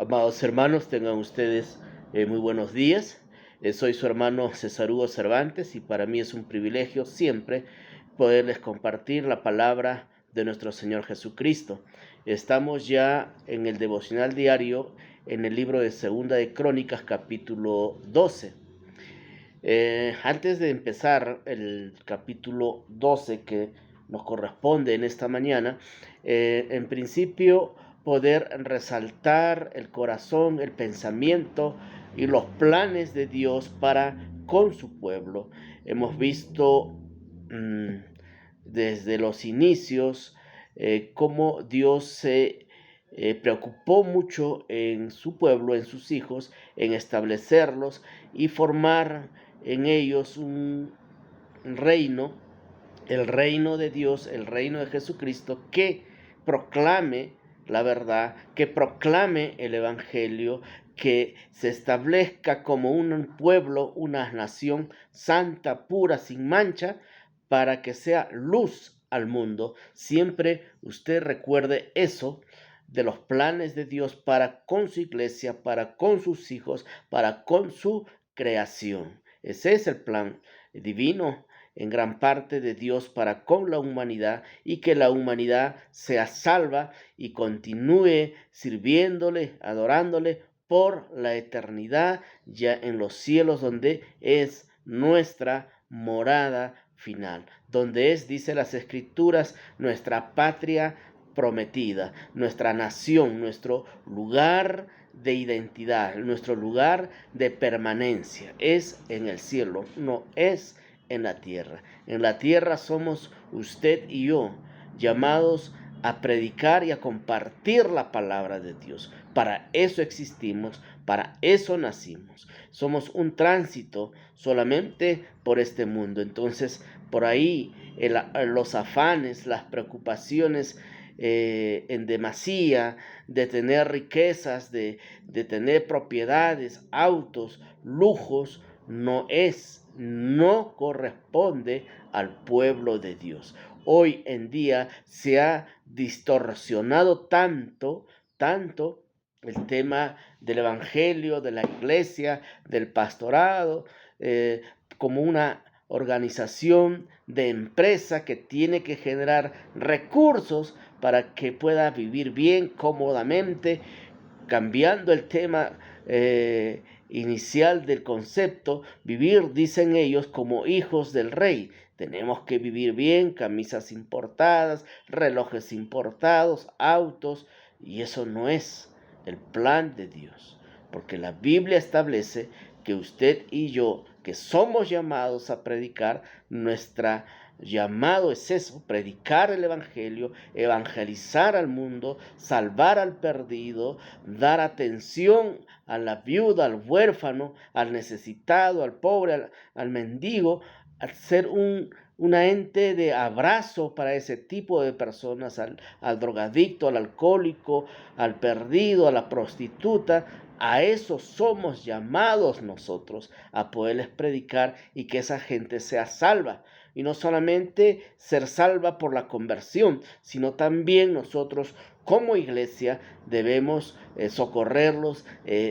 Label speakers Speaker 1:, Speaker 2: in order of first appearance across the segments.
Speaker 1: Amados hermanos, tengan ustedes muy buenos días. Soy su hermano César Hugo Cervantes y para mí es un privilegio siempre poderles compartir la palabra de nuestro Señor Jesucristo. Estamos ya en el devocional diario en el libro de Segunda de Crónicas, capítulo 12. Antes de empezar el capítulo 12 que nos corresponde en esta mañana, en principio poder resaltar el corazón, el pensamiento y los planes de Dios para con su pueblo. Hemos visto desde los inicios cómo Dios se preocupó mucho en su pueblo, en sus hijos, en establecerlos y formar en ellos un reino, el reino de Dios, el reino de Jesucristo, que proclame la verdad, que proclame el evangelio, que se establezca como un pueblo, una nación santa, pura, sin mancha, para que sea luz al mundo. Siempre usted recuerde eso de los planes de Dios para con su iglesia, para con sus hijos, para con su creación. Ese es el plan divino en gran parte de Dios para con la humanidad y que la humanidad sea salva y continúe sirviéndole, adorándole por la eternidad ya en los cielos donde es nuestra morada final, donde es, dice las Escrituras, nuestra patria prometida, nuestra nación, nuestro lugar de identidad, nuestro lugar de permanencia es en el cielo, no es en la tierra. En la tierra somos usted y yo llamados a predicar y a compartir la palabra de Dios. Para eso existimos, para eso nacimos. Somos un tránsito solamente por este mundo. Entonces, por ahí los afanes, las preocupaciones en demasía de tener riquezas, de tener propiedades, autos, lujos, no corresponde al pueblo de Dios. Hoy en día se ha distorsionado tanto el tema del evangelio, de la iglesia, del pastorado, como una organización de empresa que tiene que generar recursos para que pueda vivir bien, cómodamente, cambiando el tema inicial del concepto, vivir, dicen ellos, como hijos del rey. Tenemos que vivir bien, camisas importadas, relojes importados, autos, y eso no es el plan de Dios, porque la Biblia establece que usted y yo, que somos llamados a predicar, nuestra llamado es eso, predicar el evangelio, evangelizar al mundo, salvar al perdido, dar atención a la viuda, al huérfano, al necesitado, al pobre, al mendigo, al ser una ente de abrazo para ese tipo de personas, al drogadicto, al alcohólico, al perdido, a la prostituta. A eso somos llamados nosotros, a poderles predicar y que esa gente sea salva. Y no solamente ser salva por la conversión, sino también nosotros como iglesia debemos socorrerlos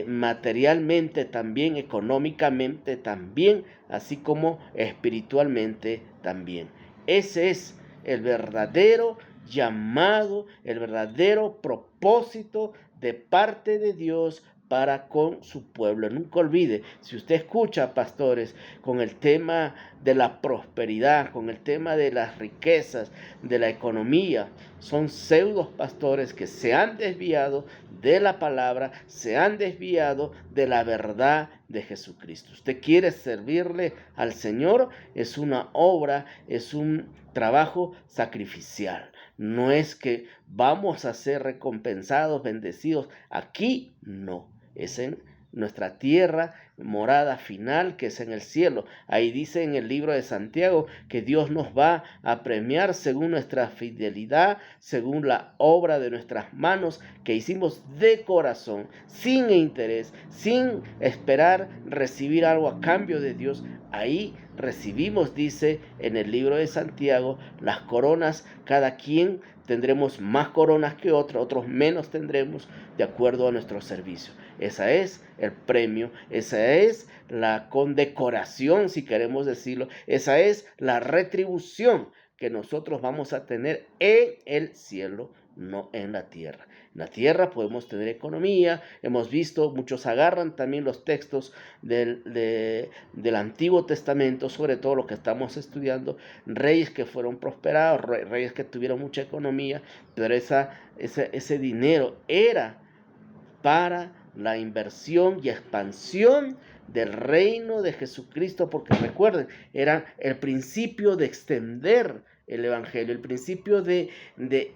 Speaker 1: materialmente también, económicamente también, así como espiritualmente también. Ese es el verdadero llamado, el verdadero propósito de parte de Dios para con su pueblo. Nunca olvide, si usted escucha, pastores, con el tema de la prosperidad, con el tema de las riquezas, de la economía, son pseudos pastores que se han desviado de la palabra, se han desviado de la verdad de Jesucristo. Usted quiere servirle al Señor, es una obra, es un trabajo sacrificial. No es que vamos a ser recompensados, bendecidos. Aquí no. Es en nuestra tierra, morada final que es en el cielo. Ahí dice en el libro de Santiago que Dios nos va a premiar según nuestra fidelidad, según la obra de nuestras manos que hicimos de corazón, sin interés, sin esperar recibir algo a cambio de Dios. Ahí recibimos, dice en el libro de Santiago, las coronas. Cada quien tendremos más coronas que otros menos tendremos de acuerdo a nuestro servicio. Esa es el premio, esa es la condecoración, si queremos decirlo, esa es la retribución que nosotros vamos a tener en el cielo, no en la tierra. En la tierra podemos tener economía, hemos visto, muchos agarran también los textos del Antiguo Testamento, sobre todo lo que estamos estudiando, reyes que fueron prosperados, reyes que tuvieron mucha economía, pero ese dinero era para la inversión y expansión del reino de Jesucristo, porque recuerden, era el principio de extender el evangelio, el principio de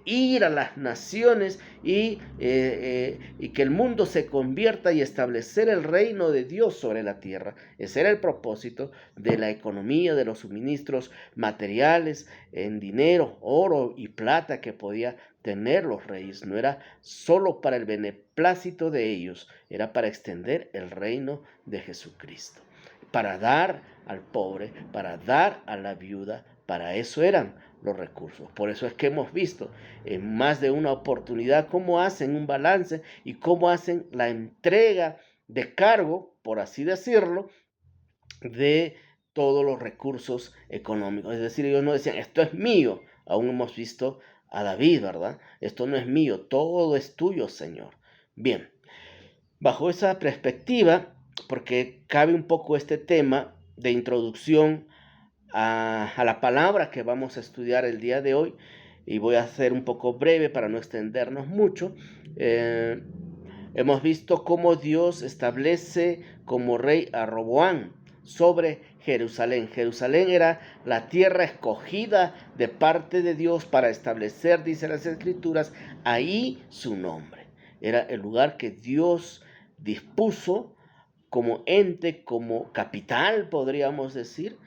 Speaker 1: ir a las naciones y que el mundo se convierta y establecer el reino de Dios sobre la tierra. Ese era el propósito de la economía, de los suministros materiales en dinero, oro y plata que podía tener los reyes. No era solo para el beneplácito de ellos, era para extender el reino de Jesucristo, para dar al pobre, para dar a la viuda. Para eso eran los recursos. Por eso es que hemos visto en más de una oportunidad cómo hacen un balance y cómo hacen la entrega de cargo, por así decirlo, de todos los recursos económicos. Es decir, ellos no decían, esto es mío. Aún hemos visto a David, ¿verdad? Esto no es mío, todo es tuyo, Señor. Bien, bajo esa perspectiva, porque cabe un poco este tema de introducción a la palabra que vamos a estudiar el día de hoy, y voy a ser un poco breve para no extendernos mucho. Hemos visto cómo Dios establece como rey a Roboam sobre Jerusalén. Jerusalén era la tierra escogida de parte de Dios para establecer, dice las Escrituras, ahí su nombre. Era el lugar que Dios dispuso como ente, como capital, podríamos decir,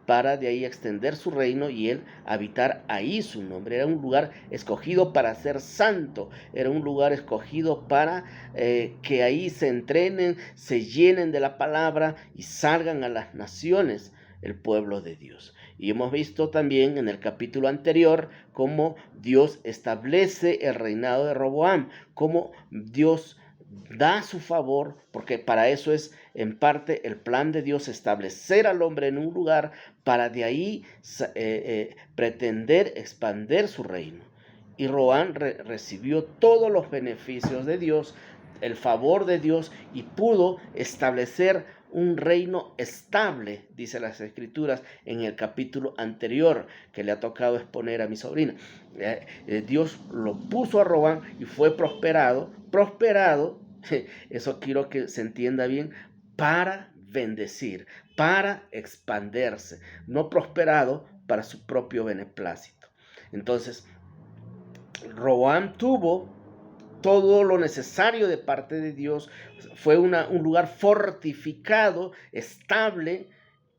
Speaker 1: para de ahí extender su reino y él habitar ahí su nombre. Era un lugar escogido para ser santo, era un lugar escogido para que ahí se entrenen, se llenen de la palabra y salgan a las naciones el pueblo de Dios. Y hemos visto también en el capítulo anterior cómo Dios establece el reinado de Roboam, cómo Dios da su favor, porque para eso es en parte el plan de Dios, establecer al hombre en un lugar para de ahí pretender expandir su reino. Y Roboam recibió todos los beneficios de Dios, el favor de Dios, y pudo establecer un reino estable, dice las Escrituras en el capítulo anterior que le ha tocado exponer a mi sobrina. Dios lo puso a Roboam y fue prosperado, eso quiero que se entienda bien, para bendecir, para expandirse, no prosperado para su propio beneplácito. Entonces, Roboam tuvo todo lo necesario de parte de Dios, fue un lugar fortificado, estable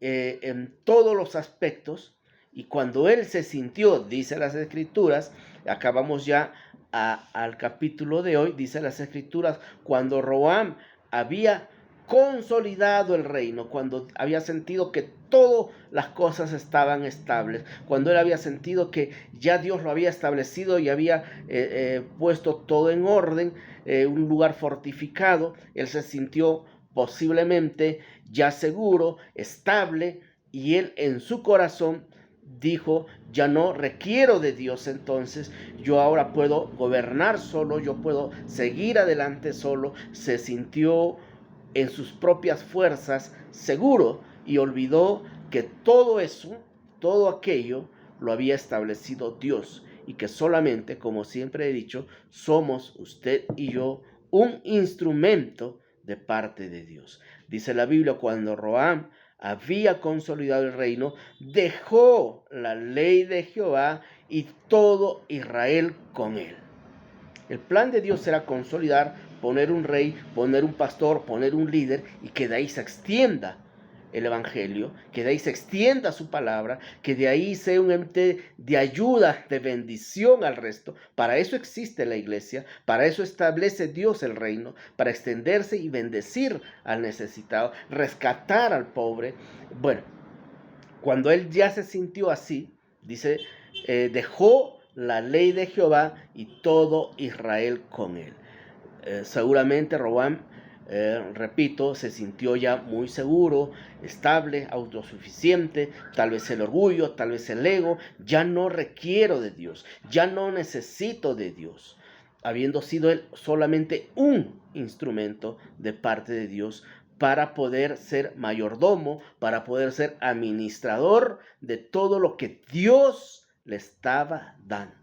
Speaker 1: en todos los aspectos, y cuando él se sintió, dice las Escrituras, acabamos ya al capítulo de hoy, dice las Escrituras, cuando Roboam había consolidado el reino, cuando había sentido que todas las cosas estaban estables, cuando él había sentido que ya Dios lo había establecido y había puesto todo en orden, un lugar fortificado, él se sintió posiblemente ya seguro, estable, y él en su corazón dijo, ya no requiero de Dios, entonces yo ahora puedo gobernar solo, yo puedo seguir adelante solo. Se sintió en sus propias fuerzas seguro y olvidó que todo eso, todo aquello lo había establecido Dios, y que solamente, como siempre he dicho, somos usted y yo un instrumento de parte de Dios. Dice la Biblia, cuando Roboam había consolidado el reino, dejó la ley de Jehová y todo Israel con él. El plan de Dios era consolidar poner un rey, poner un pastor, poner un líder, y que de ahí se extienda el evangelio, que de ahí se extienda su palabra, que de ahí sea un ente de ayuda, de bendición al resto. Para eso existe la iglesia, para eso establece Dios el reino, para extenderse y bendecir al necesitado, rescatar al pobre. Bueno, cuando él ya se sintió así, dice, dejó la ley de Jehová y todo Israel con él. Seguramente Roboam, repito, se sintió ya muy seguro, estable, autosuficiente, tal vez el orgullo, tal vez el ego, ya no requiero de Dios, ya no necesito de Dios, habiendo sido él solamente un instrumento de parte de Dios para poder ser mayordomo, para poder ser administrador de todo lo que Dios le estaba dando.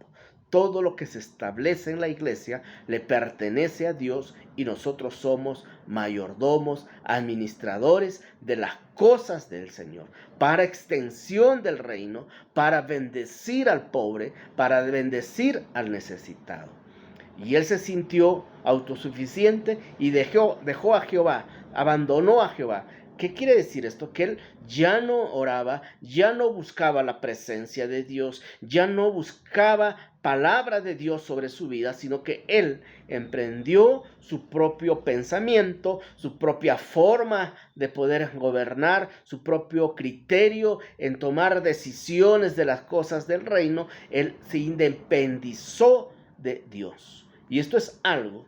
Speaker 1: Todo lo que se establece en la iglesia le pertenece a Dios y nosotros somos mayordomos, administradores de las cosas del Señor, para extensión del reino, para bendecir al pobre, para bendecir al necesitado. Y él se sintió autosuficiente y dejó a Jehová, abandonó a Jehová. ¿Qué quiere decir esto? Que él ya no oraba, ya no buscaba la presencia de Dios, ya no buscaba palabra de Dios sobre su vida, sino que él emprendió su propio pensamiento, su propia forma de poder gobernar, su propio criterio en tomar decisiones de las cosas del reino. Él se independizó de Dios. Y esto es algo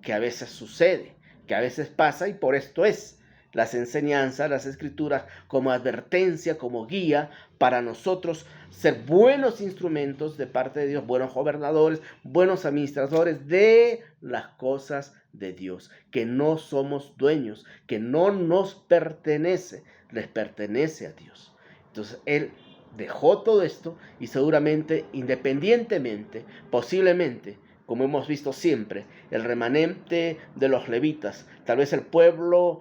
Speaker 1: que a veces sucede, que a veces pasa, y por esto es las enseñanzas, las escrituras, como advertencia, como guía para nosotros ser buenos instrumentos de parte de Dios, buenos gobernadores, buenos administradores de las cosas de Dios, que no somos dueños, que no nos pertenece, les pertenece a Dios. Entonces él dejó todo esto y seguramente, independientemente, posiblemente, como hemos visto siempre, el remanente de los levitas, tal vez el pueblo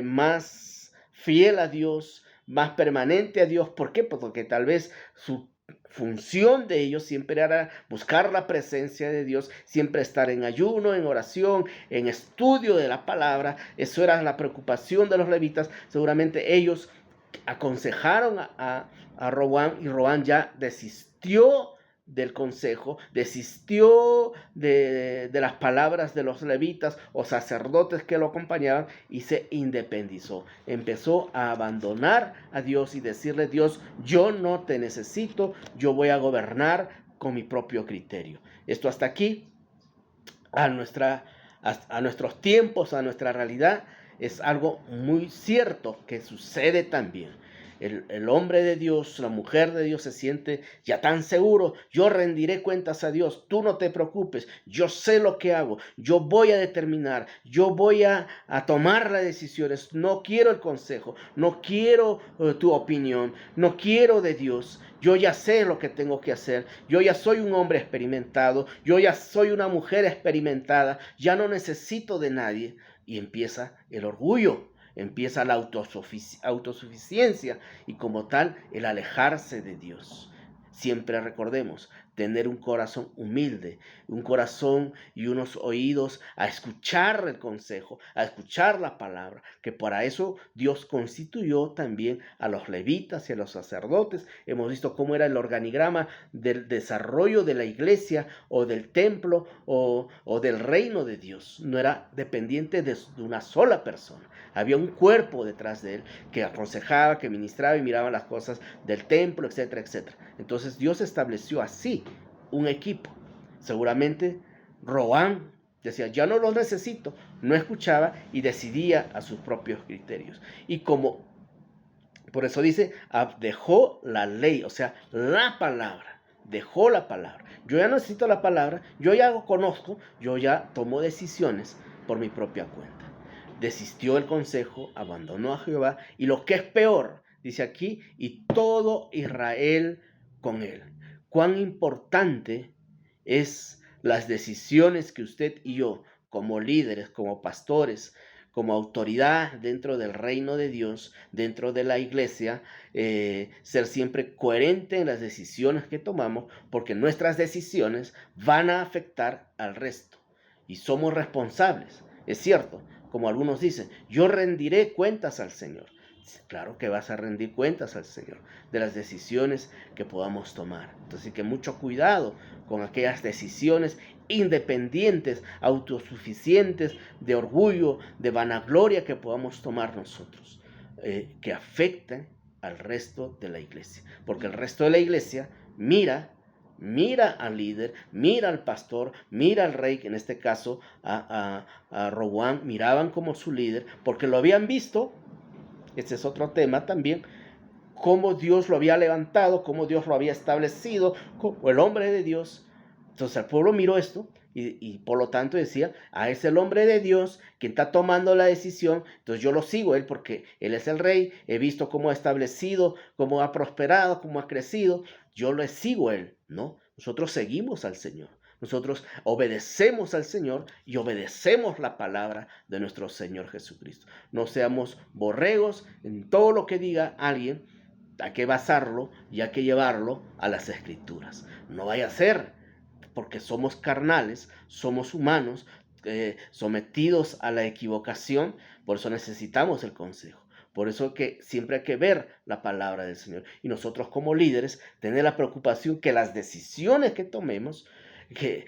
Speaker 1: más fiel a Dios, más permanente a Dios. ¿Por qué? Porque tal vez su función de ellos siempre era buscar la presencia de Dios, siempre estar en ayuno, en oración, en estudio de la palabra. Eso era la preocupación de los levitas. Seguramente ellos aconsejaron a Roboam, y Roboam ya desistió del consejo, desistió de las palabras de los levitas o sacerdotes que lo acompañaban y se independizó. Empezó a abandonar a Dios y decirle: Dios, yo no te necesito, yo voy a gobernar con mi propio criterio. Esto hasta aquí, a nuestros tiempos, a nuestra realidad, es algo muy cierto que sucede también. El hombre de Dios, la mujer de Dios se siente ya tan seguro: yo rendiré cuentas a Dios, tú no te preocupes, yo sé lo que hago, yo voy a determinar, yo voy a tomar las decisiones, no quiero el consejo, no quiero tu opinión, no quiero de Dios. Yo ya sé lo que tengo que hacer, yo ya soy un hombre experimentado, yo ya soy una mujer experimentada, ya no necesito de nadie. Y empieza el orgullo, empieza la autosuficiencia y como tal el alejarse de Dios. Siempre recordemos tener un corazón humilde, un corazón y unos oídos a escuchar el consejo, a escuchar la palabra, que para eso Dios constituyó también a los levitas y a los sacerdotes. Hemos visto cómo era el organigrama del desarrollo de la iglesia o del templo o del reino de Dios. No era dependiente de una sola persona. Había un cuerpo detrás de él que aconsejaba, que ministraba y miraba las cosas del templo, etcétera, etcétera. Entonces Dios estableció así un equipo. Seguramente Roboam decía: ya no los necesito, no escuchaba y decidía a sus propios criterios. Y como, por eso dice, dejó la ley, o sea, la palabra. Dejó la palabra. Yo ya no necesito la palabra, yo ya lo conozco, yo ya tomo decisiones por mi propia cuenta. Desistió el consejo, abandonó a Jehová y lo que es peor, dice aquí, y todo Israel con él. Cuán importante es las decisiones que usted y yo, como líderes, como pastores, como autoridad dentro del reino de Dios, dentro de la iglesia, ser siempre coherente en las decisiones que tomamos, porque nuestras decisiones van a afectar al resto y somos responsables. Es cierto, como algunos dicen, yo rendiré cuentas al Señor. Claro que vas a rendir cuentas al Señor de las decisiones que podamos tomar. Entonces, que mucho cuidado con aquellas decisiones independientes, autosuficientes, de orgullo, de vanagloria que podamos tomar nosotros, que afecten al resto de la iglesia. Porque el resto de la iglesia mira al líder, mira al pastor, mira al rey, que en este caso a Roboam miraban como su líder, porque lo habían visto. Este es otro tema también, cómo Dios lo había levantado, cómo Dios lo había establecido como el hombre de Dios. Entonces el pueblo miró esto y por lo tanto decía, es el hombre de Dios quien está tomando la decisión, entonces yo lo sigo él porque él es el rey, he visto cómo ha establecido, cómo ha prosperado, cómo ha crecido, yo le sigo a él, ¿no? Nosotros seguimos al Señor. Nosotros obedecemos al Señor y obedecemos la palabra de nuestro Señor Jesucristo. No seamos borregos en todo lo que diga alguien. Hay que basarlo y hay que llevarlo a las Escrituras. No vaya a ser, porque somos carnales, somos humanos, sometidos a la equivocación. Por eso necesitamos el consejo. Por eso que siempre hay que ver la palabra del Señor. Y nosotros como líderes tener la preocupación que las decisiones que tomemos que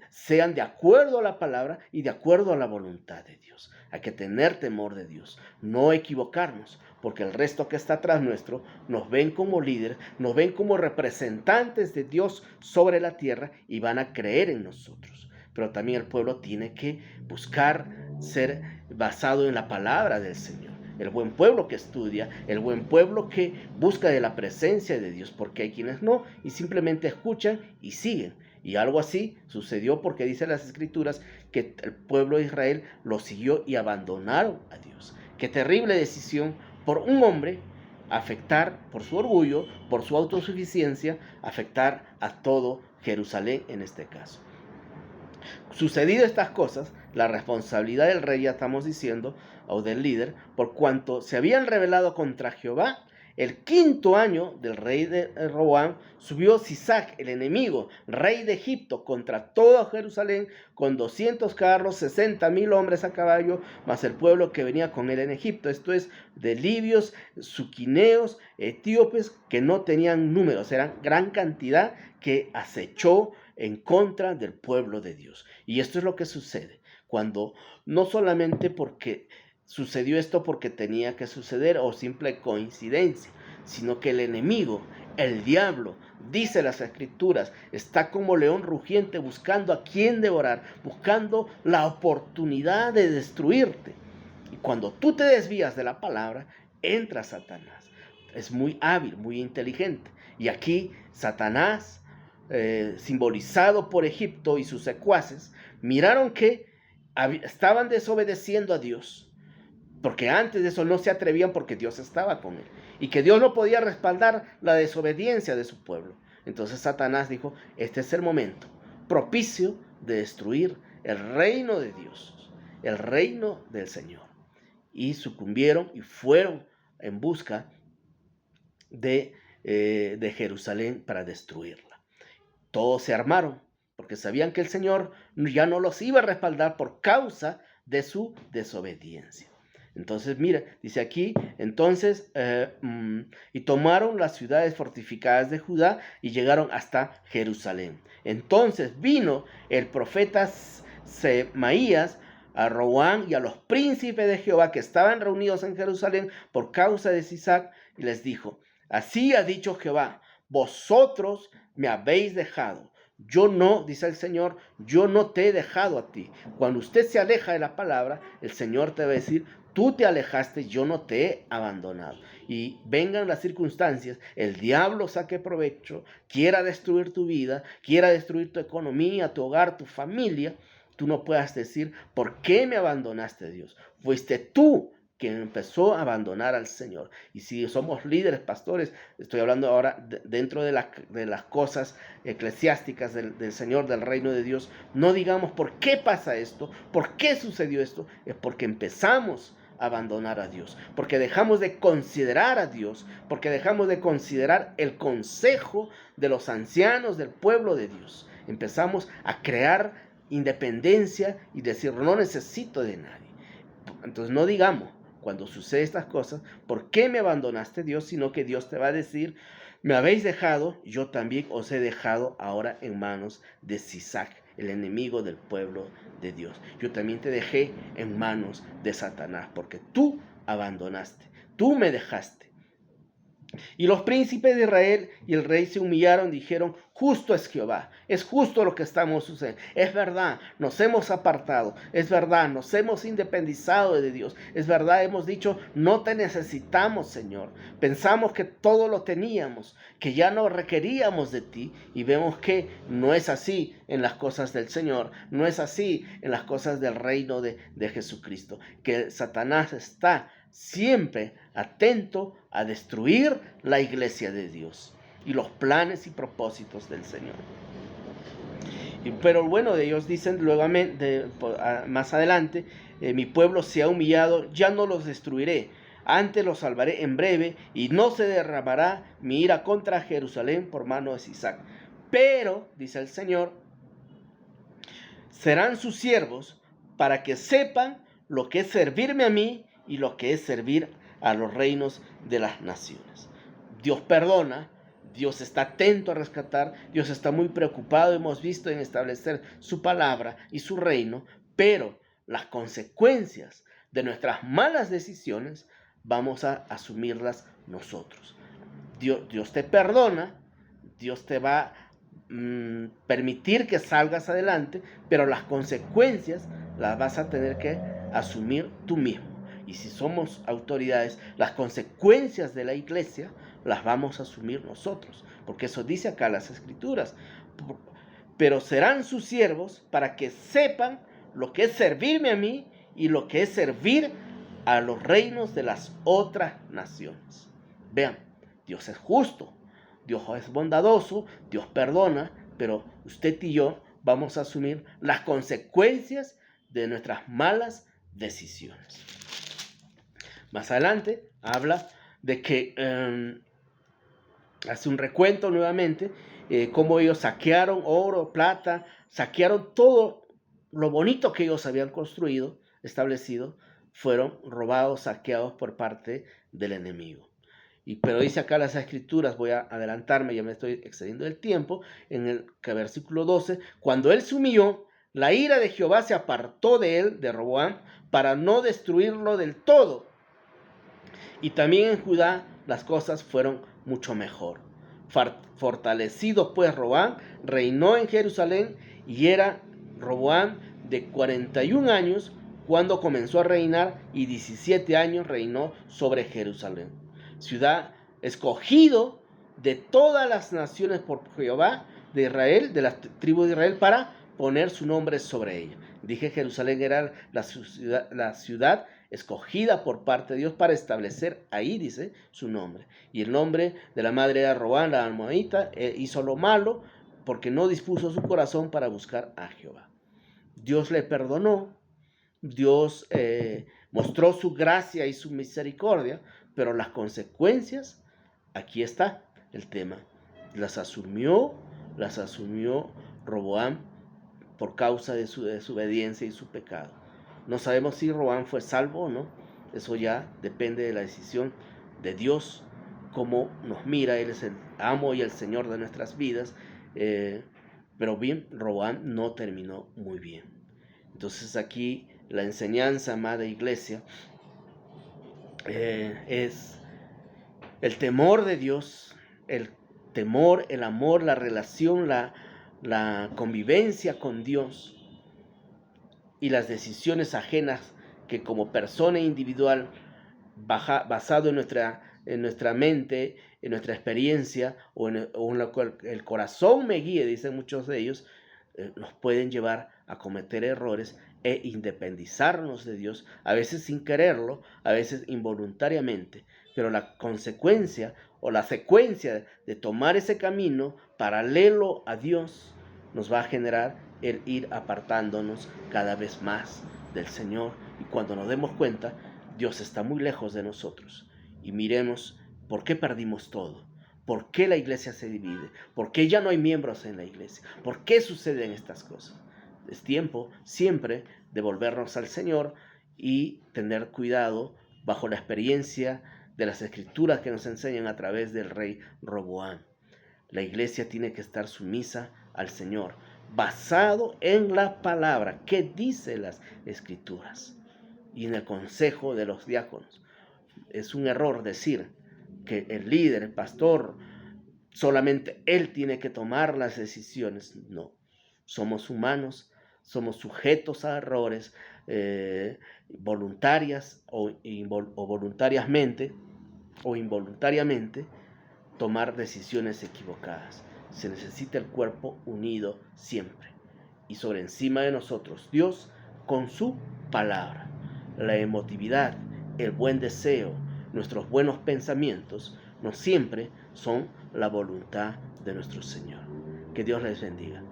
Speaker 1: sean de acuerdo a la palabra y de acuerdo a la voluntad de Dios. Hay que tener temor de Dios, no equivocarnos, porque el resto que está atrás nuestro nos ven como líderes, nos ven como representantes de Dios sobre la tierra y van a creer en nosotros. Pero también el pueblo tiene que buscar ser basado en la palabra del Señor. El buen pueblo que estudia, el buen pueblo que busca de la presencia de Dios, porque hay quienes no y simplemente escuchan y siguen. Y algo así sucedió porque dicen las Escrituras que el pueblo de Israel lo siguió y abandonaron a Dios. Qué terrible decisión por un hombre afectar, por su orgullo, por su autosuficiencia, afectar a todo Jerusalén en este caso. Sucedido estas cosas, la responsabilidad del rey, ya estamos diciendo, o del líder, por cuanto se habían rebelado contra Jehová, el 5.º año del rey de Roboam, subió Sisac, el enemigo, rey de Egipto, contra todo Jerusalén, con 200 carros, 60.000 hombres a caballo, más el pueblo que venía con él en Egipto. Esto es, de libios, suquineos, etíopes, que no tenían números, eran gran cantidad que acechó en contra del pueblo de Dios. Y esto es lo que sucede cuando no solamente porque sucedió esto porque tenía que suceder o simple coincidencia, sino que el enemigo, el diablo, dice las Escrituras, está como león rugiente buscando a quien devorar, buscando la oportunidad de destruirte. Y cuando tú te desvías de la palabra, entra Satanás. Es muy hábil, muy inteligente. Y aquí Satanás, simbolizado por Egipto y sus secuaces, miraron que estaban desobedeciendo a Dios, porque antes de eso no se atrevían porque Dios estaba con él y que Dios no podía respaldar la desobediencia de su pueblo. Entonces Satanás dijo, este es el momento propicio de destruir el reino de Dios, el reino del Señor. Y sucumbieron y fueron en busca de Jerusalén para destruirla. Todos se armaron porque sabían que el Señor ya no los iba a respaldar por causa de su desobediencia. Entonces, mira, dice aquí, entonces, y tomaron las ciudades fortificadas de Judá y llegaron hasta Jerusalén. Entonces vino el profeta Semaías a Roboam y a los príncipes de Jehová que estaban reunidos en Jerusalén por causa de Sisac y les dijo, así ha dicho Jehová, vosotros me habéis dejado. Yo no, dice el Señor, yo no te he dejado a ti. Cuando usted se aleja de la palabra, el Señor te va a decir, tú te alejaste, yo no te he abandonado. Y vengan las circunstancias, el diablo saque provecho, quiera destruir tu vida, quiera destruir tu economía, tu hogar, tu familia, tú no puedas decir, ¿por qué me abandonaste, Dios? Fuiste tú quien empezó a abandonar al Señor. Y si somos líderes, pastores, estoy hablando ahora dentro de las cosas eclesiásticas del Señor, del reino de Dios, no digamos por qué pasa esto, por qué sucedió esto, es porque empezamos a abandonar a Dios, porque dejamos de considerar a Dios, porque dejamos de considerar el consejo de los ancianos del pueblo de Dios. Empezamos a crear independencia y decir, no necesito de nadie. Entonces no digamos, cuando sucede estas cosas, ¿por qué me abandonaste, Dios? Sino que Dios te va a decir, me habéis dejado, yo también os he dejado ahora en manos de Sisac, el enemigo del pueblo de Dios. Yo también te dejé en manos de Satanás, porque tú abandonaste, tú me dejaste. Y los príncipes de Israel y el rey se humillaron, dijeron, justo es Jehová, es justo lo que estamos sucediendo. Es verdad, nos hemos apartado, es verdad, nos hemos independizado de Dios, es verdad, hemos dicho, no te necesitamos, Señor. Pensamos que todo lo teníamos, que ya no requeríamos de ti, y vemos que no es así en las cosas del Señor, no es así en las cosas del reino de Jesucristo, que Satanás está siempre atento a destruir la iglesia de Dios y los planes y propósitos del Señor. Pero bueno, ellos dicen luego más adelante, mi pueblo se ha humillado, ya no los destruiré, antes los salvaré en breve, y no se derramará mi ira contra Jerusalén por mano de Sisac. Pero, dice el Señor, serán sus siervos para que sepan lo que es servirme a mí y lo que es servir a los reinos de las naciones. Dios perdona, Dios está atento a rescatar, Dios está muy preocupado, hemos visto, en establecer su palabra y su reino, pero las consecuencias de nuestras malas decisiones vamos a asumirlas nosotros. Dios te perdona, Dios te va a permitir que salgas adelante, pero las consecuencias las vas a tener que asumir tú mismo. Y si somos autoridades, las consecuencias de la iglesia las vamos a asumir nosotros, porque eso dice acá las Escrituras. Pero serán sus siervos para que sepan lo que es servirme a mí y lo que es servir a los reinos de las otras naciones. Vean, Dios es justo, Dios es bondadoso, Dios perdona, pero usted y yo vamos a asumir las consecuencias de nuestras malas decisiones. Más adelante habla de que hace un recuento nuevamente, cómo ellos saquearon oro, plata, saquearon todo lo bonito que ellos habían construido, establecido, fueron robados, saqueados por parte del enemigo. Pero dice acá las Escrituras, voy a adelantarme, ya me estoy excediendo del tiempo, en el versículo 12, cuando él se humilló, la ira de Jehová se apartó de él, de Roboam, para no destruirlo del todo. Y también en Judá las cosas fueron mucho mejor. Fortalecido pues Roboam, reinó en Jerusalén, y era Roboam de 41 años cuando comenzó a reinar, y 17 años reinó sobre Jerusalén, ciudad escogido de todas las naciones por Jehová de Israel, de las tribus de Israel, para poner su nombre sobre ella. Dije, Jerusalén era la ciudad escogida por parte de Dios para establecer ahí, dice, su nombre. Y el nombre de la madre era Robán, la almohadita, hizo lo malo porque no dispuso su corazón para buscar a Jehová. Dios le perdonó, Dios mostró su gracia y su misericordia, pero las consecuencias, aquí está el tema, las asumió Roboam por causa de su desobediencia y su pecado. No sabemos si Roboam fue salvo o no, eso ya depende de la decisión de Dios, cómo nos mira. Él es el amo y el Señor de nuestras vidas, pero bien, Roboam no terminó muy bien. Entonces aquí la enseñanza, amada iglesia, es el temor de Dios, el temor, el amor, la relación, la convivencia con Dios, y las decisiones ajenas que como persona individual, basado en nuestra mente, en nuestra experiencia, o en lo que el corazón me guíe, dicen muchos de ellos, nos pueden llevar a cometer errores e independizarnos de Dios, a veces sin quererlo, a veces involuntariamente, pero la consecuencia o la secuencia de tomar ese camino paralelo a Dios nos va a generar el ir apartándonos cada vez más del Señor, y cuando nos demos cuenta, Dios está muy lejos de nosotros, y miremos por qué perdimos todo. ¿Por qué la iglesia se divide? ¿Por qué ya no hay miembros en la iglesia? ¿Por qué suceden estas cosas? Es tiempo siempre de volvernos al Señor y tener cuidado bajo la experiencia de las escrituras que nos enseñan a través del rey Roboam. La iglesia tiene que estar sumisa al Señor, basado en la palabra que dice las escrituras y en el consejo de los diáconos. Es un error decir que el líder, el pastor, solamente él tiene que tomar las decisiones. No, somos humanos, somos sujetos a errores voluntarias o voluntariamente o involuntariamente tomar decisiones equivocadas. Se necesita el cuerpo unido siempre y sobre encima de nosotros Dios con su palabra. La emotividad, el buen deseo, nuestros buenos pensamientos no siempre son la voluntad de nuestro Señor. Que Dios les bendiga.